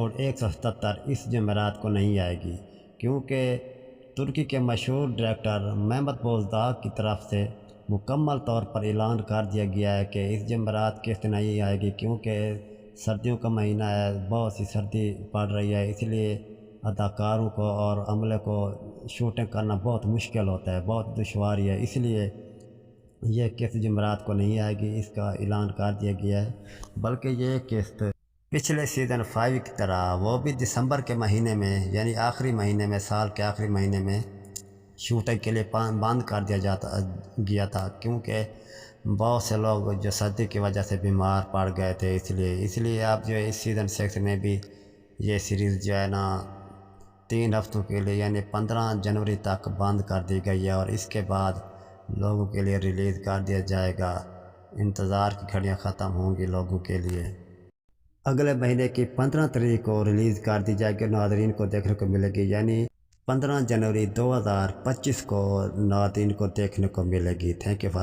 اور 177 اس جمعرات کو نہیں آئے گی، کیونکہ ترکی کے مشہور ڈائریکٹر محمد بوزداغ کی طرف سے مکمل طور پر اعلان کر دیا گیا ہے کہ اس جمعرات قسط نہیں آئے گی، کیونکہ سردیوں کا مہینہ ہے، بہت سی سردی پڑ رہی ہے، اس لیے اداکاروں کو اور عملے کو شوٹنگ کرنا بہت مشکل ہوتا ہے، بہت دشواری ہے، اس لیے یہ قسط جمعرات کو نہیں آئے گی، اس کا اعلان کر دیا گیا ہے۔ بلکہ یہ قسط پچھلے سیزن 5 کی طرح وہ بھی دسمبر کے مہینے میں، یعنی آخری مہینے میں، سال کے آخری مہینے میں شوٹنگ کے لیے بند کر دیا گیا تھا، کیونکہ بہت سے لوگ جو سردی کی وجہ سے بیمار پڑ گئے تھے، اس لیے اب جو ہے اس سیزن 6 میں بھی یہ سیریز جو ہے نا 3 ہفتوں کے لیے یعنی 15 جنوری تک بند کر دی گئی ہے، اور اس کے بعد لوگوں کے لیے ریلیز کر دیا جائے گا۔ انتظار کی گھڑیاں ختم ہوں گی لوگوں کے لیے۔ اگلے مہینے کی 15 تاریخ کو ریلیز کر دی جائے گی، ناظرین کو دیکھنے کو ملے گی، یعنی 15 جنوری 2025 کو ناظرین کو دیکھنے کو ملے گی۔ Thank you for